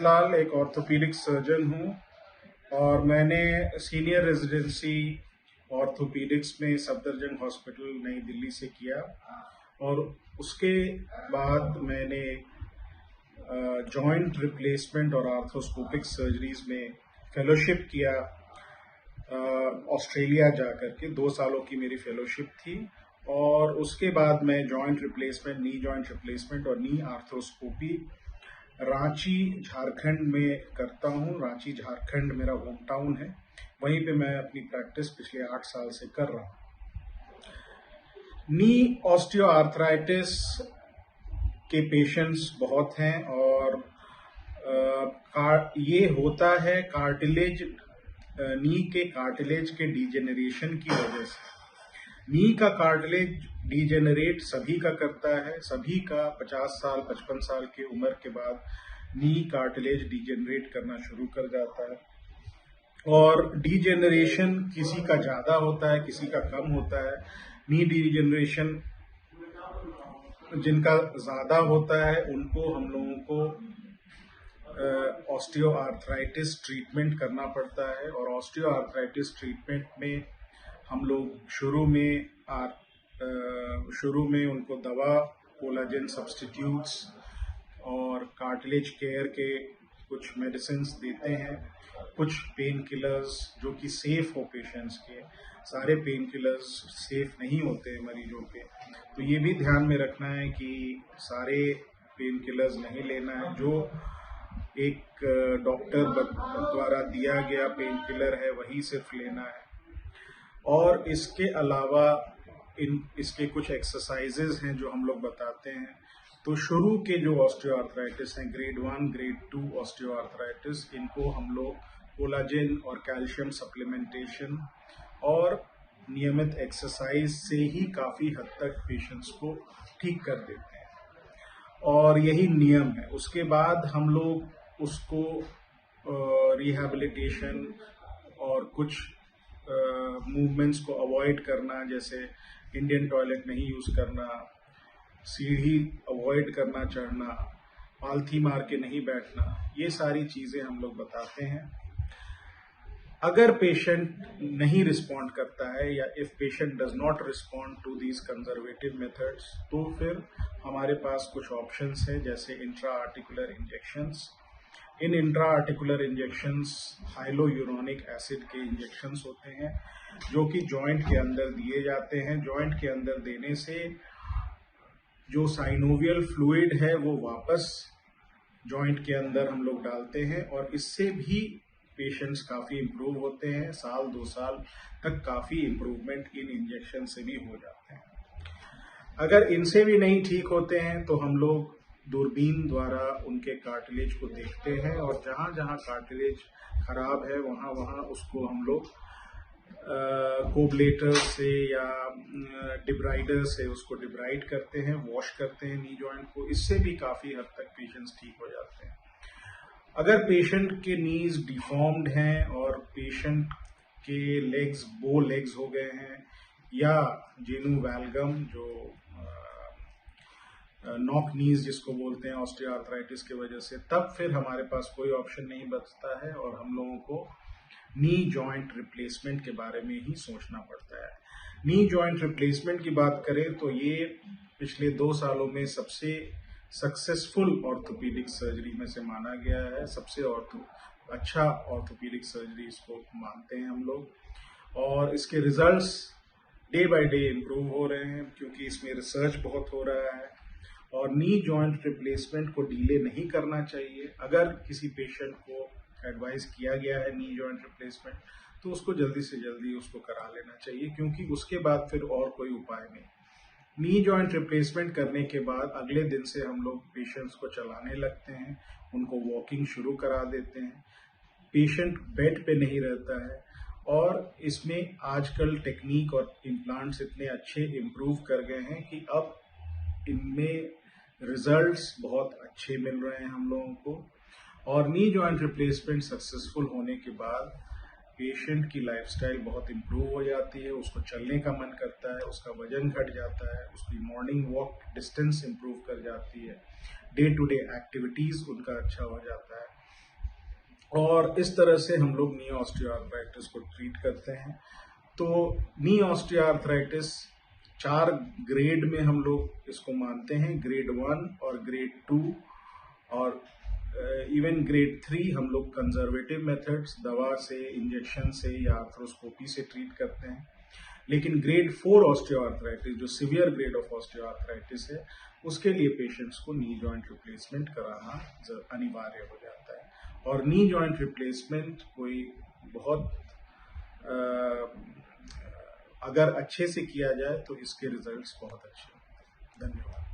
लाल एक orthopaedic surgeon हूँ और मैंने सीनियर रेजिडेंसी ऑर्थोपीडिक्स में सफदरजंग हॉस्पिटल नई दिल्ली से किया और उसके बाद मैंने जॉइंट रिप्लेसमेंट और आर्थ्रोस्कोपिक सर्जरीज में फेलोशिप किया ऑस्ट्रेलिया जाकर के। 2 सालों की मेरी फेलोशिप थी और उसके बाद मैं joint replacement, knee joint replacement और नी आर्थ्रोस्कोपी रांची झारखंड में करता हूँ। रांची झारखंड मेरा होम टाउन है, वहीं पे मैं अपनी प्रैक्टिस पिछले 8 साल से कर रहा हूँ। नी ऑस्टियोआर्थराइटिस के पेशेंट्स बहुत हैं और ये होता है कार्टिलेज, नी के कार्टिलेज के डिजेनरेशन की वजह से। नी का कार्टिलेज डिजेनरेट सभी का करता है, सभी का 50 साल 55 साल की उम्र के बाद नी कार्टिलेज डिजेनरेट करना शुरू कर जाता है और डिजेनरेशन किसी का ज़्यादा होता है, किसी का कम होता है। नी डिजेनरेशन जिनका ज़्यादा होता है उनको हम लोगों को ऑस्टियोआर्थराइटिस ट्रीटमेंट करना पड़ता है और ऑस्टियोआर्थराइटिस ट्रीटमेंट में हम लोग शुरू में उनको दवा, कोलाजन सब्स्टिट्यूट्स और कार्टिलेज केयर के कुछ मेडिसिन्स देते हैं, कुछ पेन किलर्स जो कि सेफ हो पेशेंट्स के। सारे पेन किलर्स सेफ नहीं होते हैं मरीजों के, तो ये भी ध्यान में रखना है कि सारे पेन किलर्स नहीं लेना है। जो एक डॉक्टर द्वारा दिया गया पेन किलर है वही सिर्फ लेना है। और इसके अलावा इसके कुछ एक्सरसाइजेज हैं जो हम लोग बताते हैं। तो शुरू के जो ऑस्टियोआर्थराइटिस हैं, ग्रेड 1 ग्रेड 2 ऑस्टियोआर्थराइटिस, इनको हम लोग कोलाजन और कैल्शियम सप्लीमेंटेशन और नियमित एक्सरसाइज से ही काफ़ी हद तक पेशेंट्स को ठीक कर देते हैं और यही नियम है। उसके बाद हम लोग उसको रिहैबिलिटेशन और कुछ मूवमेंट्स को अवॉइड करना, जैसे इंडियन टॉयलेट नहीं यूज़ करना, सीढ़ी अवॉइड करना चढ़ना, पालथी मार के नहीं बैठना, ये सारी चीज़ें हम लोग बताते हैं। अगर पेशेंट नहीं रिस्पॉन्ड करता है या if patient does not respond to these conservative methods, तो फिर हमारे पास कुछ ऑप्शंस हैं, जैसे इंट्रा आर्टिकुलर इंजेक्शंस। इन intra articular injections hyaluronic acid के इंजेक्शंस होते हैं जो कि जॉइंट के अंदर दिए जाते हैं। जॉइंट के अंदर देने से जो साइनोवियल फ्लूइड है वो वापस जॉइंट के अंदर हम लोग डालते हैं और इससे भी पेशेंट्स काफ़ी इम्प्रूव होते हैं। 1-2 साल तक काफ़ी इम्प्रूवमेंट इन इंजेक्शन से भी हो जाते हैं। अगर इनसे भी नहीं ठीक होते हैं तो हम लोग दूरबीन द्वारा उनके कार्टिलेज को देखते हैं और जहाँ जहाँ कार्टिलेज खराब है वहाँ उसको हम लोग कोबलेटर से या डिब्राइडर से उसको डिब्राइड करते हैं, वॉश करते हैं नी जॉइंट को। इससे भी काफ़ी हद तक पेशेंट्स ठीक हो जाते हैं। अगर पेशेंट के नीज डिफॉर्म्ड हैं और पेशेंट के लेग्स बो लेग्स हो गए हैं या जेनु वैल्गम जो नॉक नीज जिसको बोलते हैं ऑस्टियोआर्थराइटिस की वजह से, तब फिर हमारे पास कोई ऑप्शन नहीं बचता है और हम लोगों को नी जॉइंट रिप्लेसमेंट के बारे में ही सोचना पड़ता है। नी जॉइंट रिप्लेसमेंट की बात करें तो ये पिछले 2 सालों में सबसे सक्सेसफुल ऑर्थोपीडिक सर्जरी में से माना गया है। सबसे अच्छा ऑर्थोपीडिक सर्जरी इसको मानते हैं हम लोग और इसके results day by day improve हो रहे हैं क्योंकि इसमें रिसर्च बहुत हो रहा है। और नी जॉइंट रिप्लेसमेंट को डिले नहीं करना चाहिए। अगर किसी पेशेंट को एडवाइस किया गया है नी जॉइंट रिप्लेसमेंट तो उसको जल्दी से जल्दी उसको करा लेना चाहिए क्योंकि उसके बाद फिर और कोई उपाय नहीं। नी जॉइंट रिप्लेसमेंट करने के बाद अगले दिन से हम लोग पेशेंट्स को चलाने लगते हैं, उनको वॉकिंग शुरू करा देते हैं। पेशेंट बेड पे नहीं रहता है और इसमें आजकल टेक्निक और इम्प्लांट्स इतने अच्छे इम्प्रूव कर गए हैं कि अब इनमें रिजल्ट्स बहुत अच्छे मिल रहे हैं हम लोगों को। और नी जॉइंट रिप्लेसमेंट सक्सेसफुल होने के बाद पेशेंट की लाइफस्टाइल बहुत इम्प्रूव हो जाती है, उसको चलने का मन करता है, उसका वजन घट जाता है, उसकी मॉर्निंग वॉक डिस्टेंस इम्प्रूव कर जाती है, डे टू डे एक्टिविटीज़ उनका अच्छा हो जाता है। और इस तरह से हम लोग नी ऑस्टियोआर्थराइटिस को ट्रीट करते हैं। तो नी ऑस्टियोआर्थराइटिस 4 ग्रेड में हम लोग इसको मानते हैं, ग्रेड 1 और ग्रेड 2 और इवन ग्रेड 3 हम लोग कंजर्वेटिव मेथड्स दवा से, इंजेक्शन से या आर्थ्रोस्कोपी से ट्रीट करते हैं। लेकिन ग्रेड 4 ऑस्टियोआर्थराइटिस, जो सीवियर ग्रेड ऑफ ऑस्टियोआर्थराइटिस है, उसके लिए पेशेंट्स को नी जॉइंट रिप्लेसमेंट कराना अनिवार्य हो जाता है। और नी जॉइंट रिप्लेसमेंट कोई बहुत अगर अच्छे से किया जाए तो इसके रिजल्ट्स बहुत अच्छे हैं। धन्यवाद।